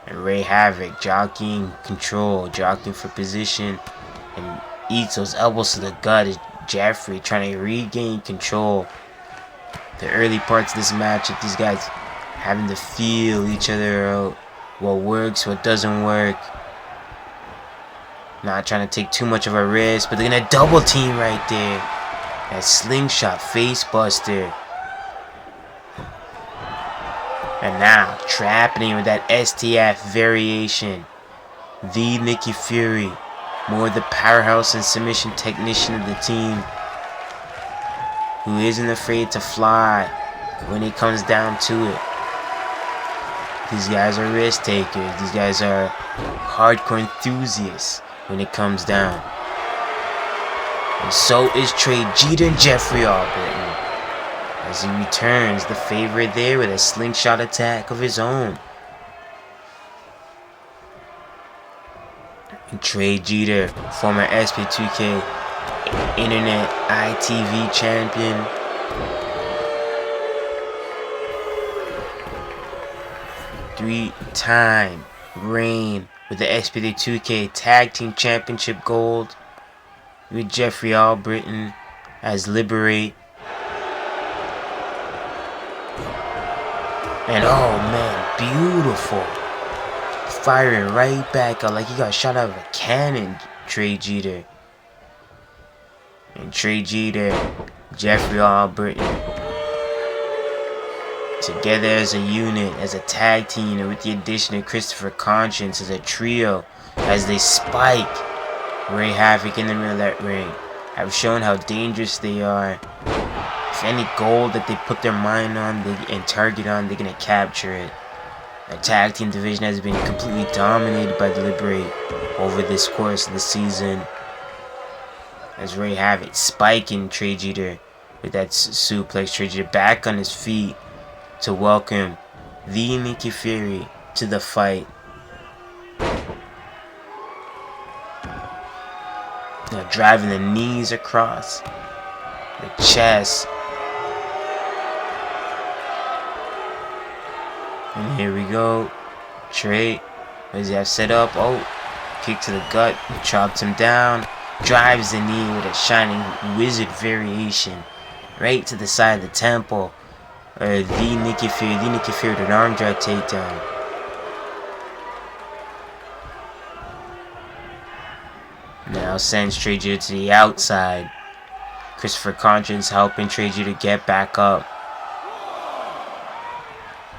[SPEAKER 1] And Ray Havoc jockeying control, jockeying for position, and eats those elbows to the gut as Jeffrey trying to regain control. The early parts of this matchup, these guys having to feel each other out. What works, what doesn't work. Not trying to take too much of a risk, but they're gonna double team right there. That slingshot face buster. And now trapping him with that STF variation. The Nikki Fury, more the powerhouse and submission technician of the team, who isn't afraid to fly when it comes down to it. These guys are risk takers. These guys are hardcore enthusiasts when it comes down. And so is Trey Jeter and Jeffrey Albritton, as he returns the favorite there with a slingshot attack of his own. And Trey Jeter, former SPW2K Internet ITV champion, three-time reign with the SPW2K Tag Team Championship Gold, with Jeffrey Albritton as Liberate. And oh man, beautiful. Firing right back out like he got shot out of a cannon, Trey Jeter. And Trey Jeter, Jeffrey Albritton, together as a unit, as a tag team, and with the addition of Christopher Conscience as a trio, as they spike Ray Havoc in the middle of that ring, have shown how dangerous they are. If any goal that they put their mind on and target on, they're going to capture it. The tag team division has been completely dominated by the Liberate over this course of the season, as Ray Havoc spiking Trey Jeter with that suplex. Trey Jeter back on his feet to welcome the Nikki Fury to the fight. Now driving the knees across the chest. And here we go. Trey, what does he have set up? Oh, kick to the gut. Chopped him down. drives the knee with a shining wizard variation right to the side of the temple. The Nikki Fury with an arm drag takedown. Now sends Trey Jeter to the outside. Christopher Conscience helping Trey Jeter get back up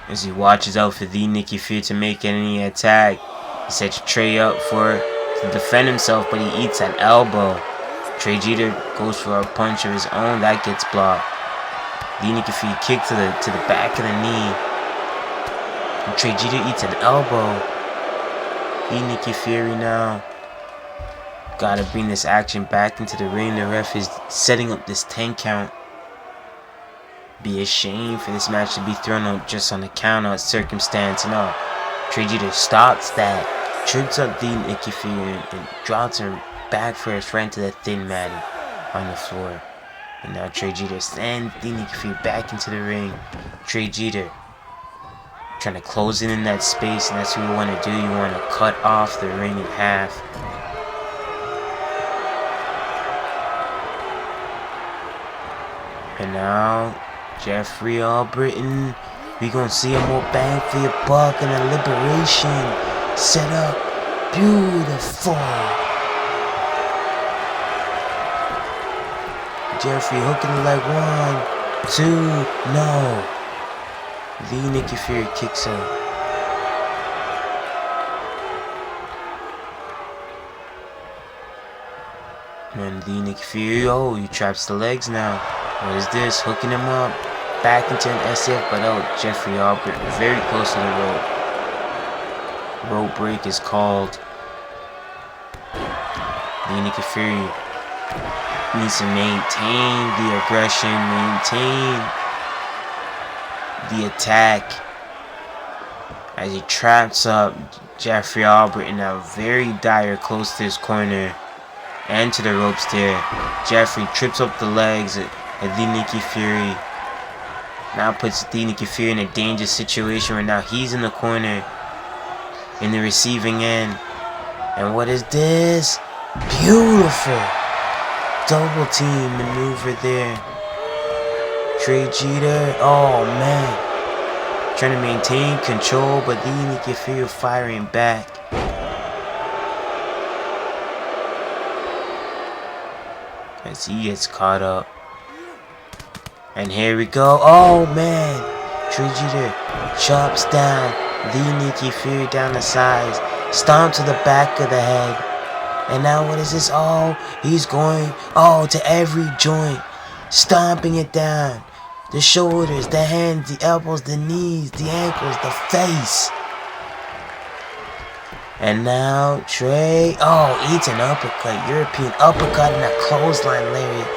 [SPEAKER 1] as he watches out for the Nikki Fury to make any attack. He sets Trey up to defend himself, but he eats that elbow. Trey Jeter goes for a punch of his own, that gets blocked. The Nikki Fury kick to the back of the knee. And Trey Jeter eats an elbow. The Nikki Fury now gotta bring this action back into the ring. The ref is setting up this 10 count. Be a shame for this match to be thrown out just on the count out circumstance. No, Trey Jeter stops that, trips up the Nikki Fury and drops her back first right into the thin matting on the floor. And now Trey Jeter sends the Nikki Fury back into the ring. Trey Jeter trying to close in that space, and that's what you want to do. You want to cut off the ring in half. And now Jeffrey Albritton, we gonna see a more bang for your buck and a liberation set up. Beautiful. Jeffrey hooking the leg, 1, 2, no. The Nikki Fury kicks out. And the Nikki Fury, he traps the legs now. What is this? Hooking him up. Back into an SF, but Jeffrey Albritton very close to the rope. Rope break is called. The Nikki Fury needs to maintain the aggression, maintain the attack as he traps up Jeffrey Albritton now very dire close to his corner and to the ropes there. Jeffrey trips up the legs at the Nikki Fury. Now puts the Nikki Fury in a dangerous situation where now he's in the corner in the receiving end. And what is this? Beautiful double team maneuver there. Trey Jeter, oh man, trying to maintain control, but the Nikki Fury firing back. As he gets caught up. And here we go. Oh man, Trey Jeter chops down the Nikki Fury down the sides, stomp to the back of the head. And now what is this? Oh, he's going to every joint, stomping it down. The shoulders, the hands, the elbows, the knees, the ankles, the face. And now Trey, eats an uppercut, European uppercut and a clothesline lariat.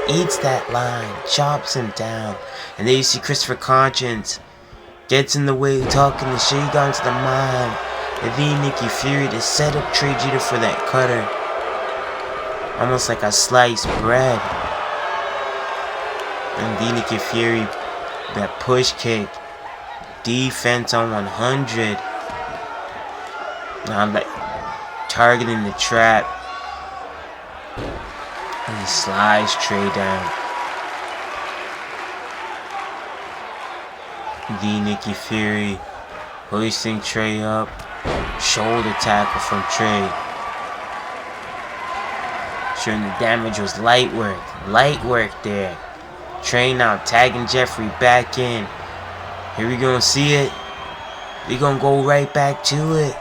[SPEAKER 1] Eats that line, chops him down. And there you see Christopher Conscience gets in the way, talking the shit. He got into the mind of the Nikki Fury to set up Trey Jeter for that cutter. Almost like a sliced bread. And the Nikki Fury, that push kick. Defense on 100. Now I'm like targeting the trap. And he slides Trey down. The Nikki Fury hoisting Trey up. Shoulder tackle from Trey. Showing the damage was light work. Light work there. Trey now tagging Jeffrey back in. Here we gonna see it. We gonna go right back to it.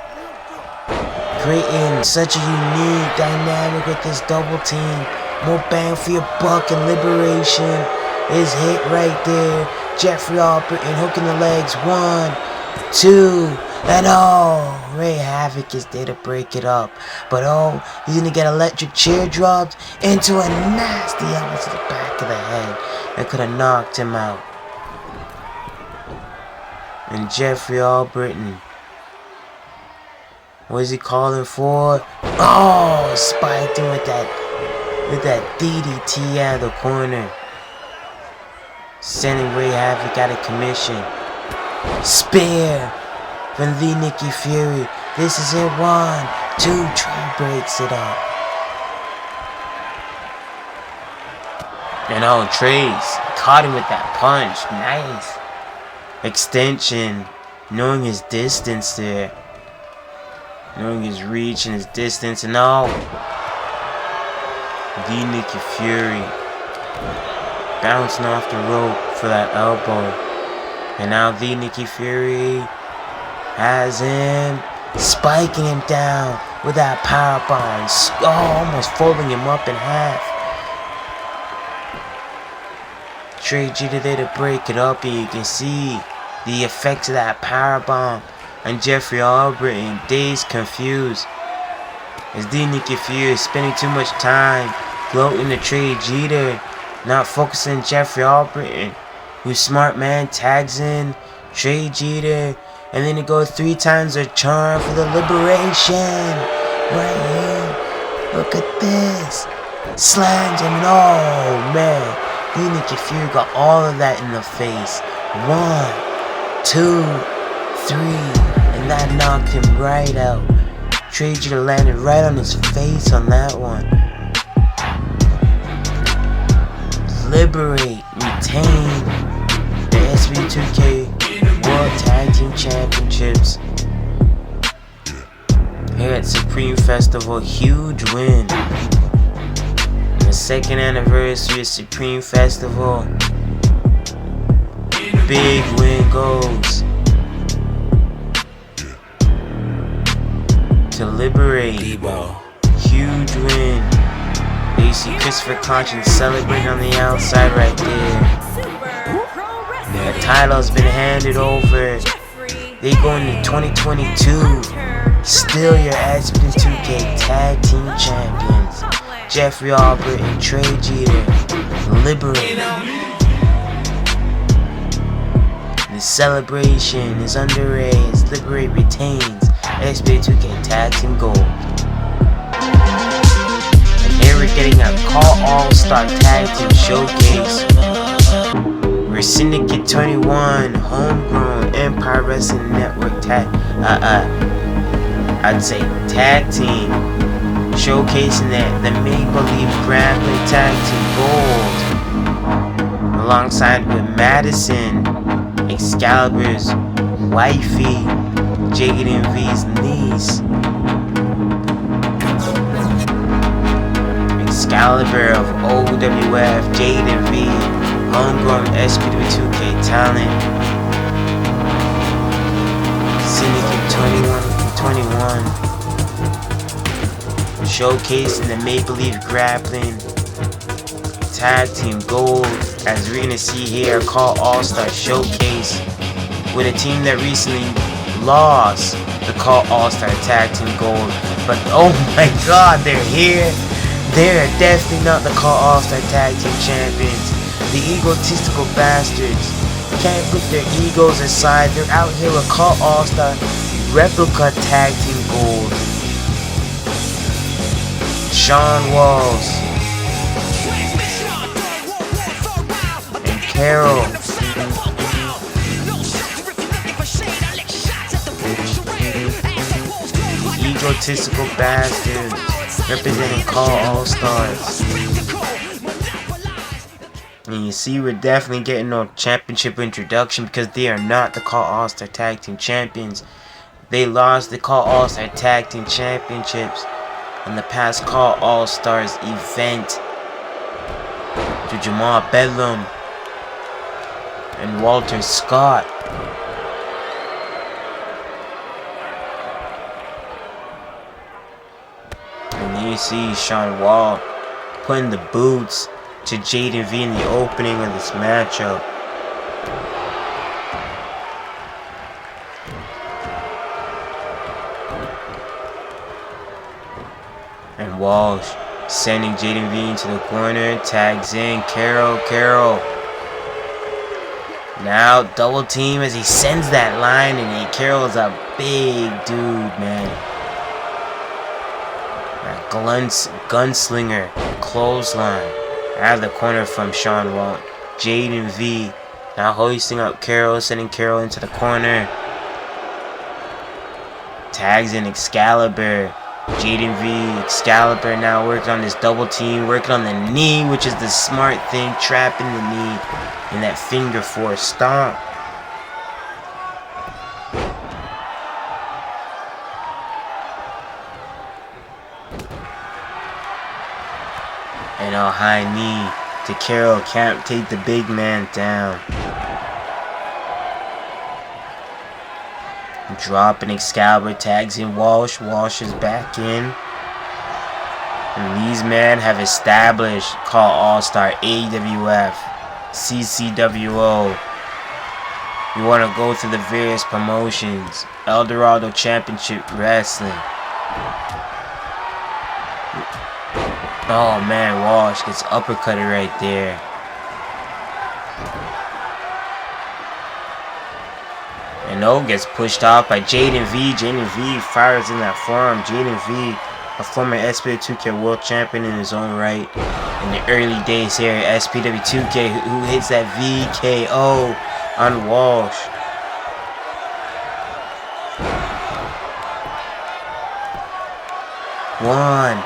[SPEAKER 1] Creating such a unique dynamic with this double team. More bang for your buck and liberation is hit right there. Jeffrey Albritton hooking the legs. 1, 2, and Ray Havoc is there to break it up. But he's gonna get electric chair dropped into a nasty elbow to the back of the head that could have knocked him out. And Jeffrey Albritton, what is he calling for? Spiked him with that DDT out of the corner. Sending Ray Havoc out of commission. Spear from the Nikki Fury. This is it. 1, 2, Trey breaks it up. And oh, Trey's caught him with that punch. Nice. Extension. Knowing his distance there. Knowing his reach and his distance. And oh. The Nikki Fury. Bouncing off the rope for that elbow. And now the Nikki Fury has him. Spiking him down with that powerbomb. Oh, almost folding him up in half. Trey Jayden there to break it up, and you can see the effects of that powerbomb on Jeffrey Albritton. Dazed, confused. As the Nikki Fury is spending too much time gloating to Trey Jayden, not focusing on Jeffrey Albritton, who's smart man tags in Trey Jayden, and then he goes 3 times a charm for the liberation. Right here. Look at this. Slams him. Oh man. The Nikki Fury got all of that in the face. 1, 2, 3. And that knocked him right out. Trey Jayden landed right on his face on that one. Liberate, retain the SPW2K World Tag Team Championships here at Supreme Festival. Huge win. The 2nd anniversary of Supreme Festival. Big win goes to Liberate. Huge win. You see Christopher Conscience celebrating on the outside right there. The title's been handed over. They go into 2022. Still your SPW2K Tag Team Champions. Jeffrey Albritton and Trey Jayden. Liberate. The celebration is underway as Liberate retains SPW2K Tag Team Gold. And here we're getting a CAW All-Star Tag Team Showcase. We're Syndicate 21, Homegrown Empire Wrestling Network I'd say Tag Team. Showcasing the Make Believe Grappling Tag Team Gold. Alongside with Madison, Excalibur's wifey, Jayden V's niece. Excalibur of OWF, Jayden V, homegrown SPW2K talent. Syndicate 21. Showcasing the Make Believe Grappling Tag Team Gold, as we're gonna see here, a CAW All-Star Showcase with a team that recently lost the CAW All-Star Tag Team Gold. But oh my god, they're here. They're definitely not the CAW All-Star Tag Team Champions. The Egotistical Bastards can't put their egos aside. They're out here with CAW All-Star Replica Tag Team Gold. Sean Walsh and Carrol. The Egotistical Bastards representing CAW All-Stars. And you see, we're definitely getting no championship introduction because they are not the CAW All-Star Tag Team Champions. They lost the CAW All-Star Tag Team Championships in the past CAW All-Stars event to Jamal Bedlam and Walter Scott. And you see Sean Wall putting the boots to Jayden V in the opening of this matchup. And Walsh sending Jayden V into the corner, tags in Carrol. Now double team as he sends that line, and Carrol's a big dude, man. That gunslinger clothesline out of the corner from Sean Wall. Jayden V now hoisting up Carrol, sending Carrol into the corner. Tags in Excalibur. Jayden v. Excalibur now working on this double team, working on the knee, which is the smart thing, trapping the knee in that finger for a stomp. And a high knee to Carrol, can't take the big man down. Dropping Excalibur, tags in Walsh. Walsh is back in. And these men have established CAW All-Star, AWF, CCWO. You want to go through the various promotions. El Dorado Championship Wrestling. Oh man, Walsh gets uppercutted right there. And O gets pushed off by Jayden V. Jayden V fires in that forearm. Jayden V, a former SPW2K World Champion in his own right. In the early days here, SPW2K, who hits that VKO on Walsh. One,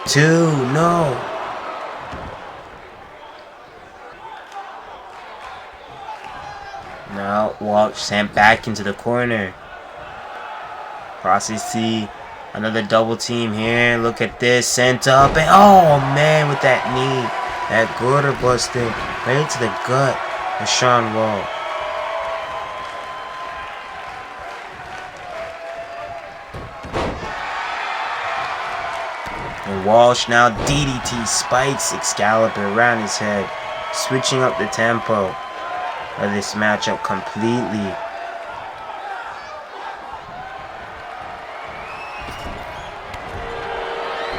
[SPEAKER 1] two, no. Now Walsh sent back into the corner. Process C, another double team here. Look at this, sent up, and oh man, with that knee, that quarter busted right to the gut of Sean Wall. And Walsh now DDT spikes Excalibur around his head, switching up the tempo of this matchup completely.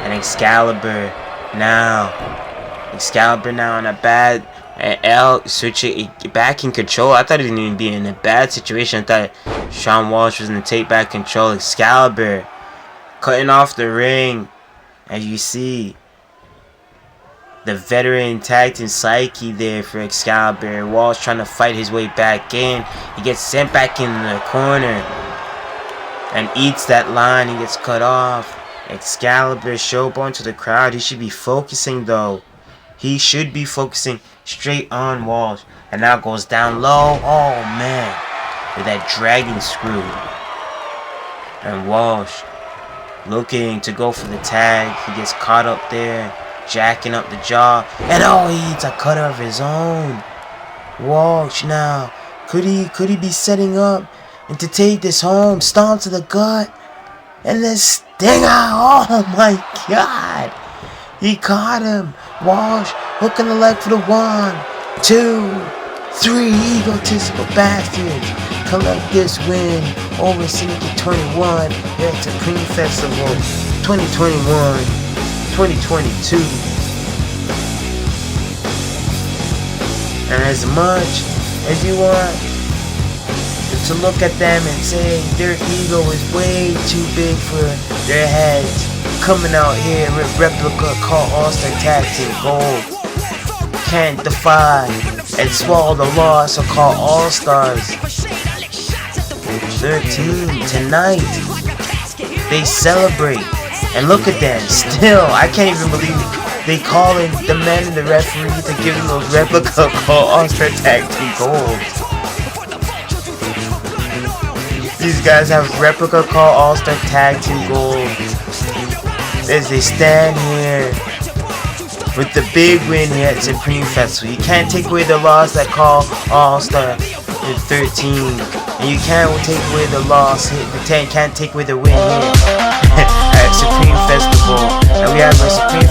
[SPEAKER 1] And Excalibur now on a bad L switching back in control. I thought he didn't even be in a bad situation. I thought Sean Walsh was going to take back control. Excalibur cutting off the ring, as you see. The veteran tag team psyche there for Excalibur. Walsh trying to fight his way back in. He gets sent back in the corner and eats that line. He gets cut off. Excalibur showboating to the crowd. He should be focusing though. He should be focusing straight on Walsh. And now goes down low. Oh man. With that dragon screw. And Walsh looking to go for the tag. He gets caught up there, jacking up the jaw, and oh, he eats a cutter of his own. Walsh now, could he be setting up and to take this home? Stomp to the gut, and then stinger. Oh my God, he caught him. Walsh hooking the leg for the 1, 2, 3. Egotistical Bastards collect this win over Syndicate 21 here at Supreme Festival 2021-2022. And as much as you want to look at them and say their ego is way too big for their heads, coming out here with replica CAW All-Star Tag Team Gold, can't defy and swallow the loss of CAW All-Stars. Their team tonight, they celebrate, and look at them. Still, I can't even believe they calling the men and the referee to give them those replica CAW All-Star Tag Team Golds. These guys have replica CAW All-Star Tag Team Golds as they stand here with the big win here at Supreme Festival. You can't take away the loss at CAW All-Star in 13, and you can't take away the loss here. You can't take away the win here at Supreme Festival. And we have a Supreme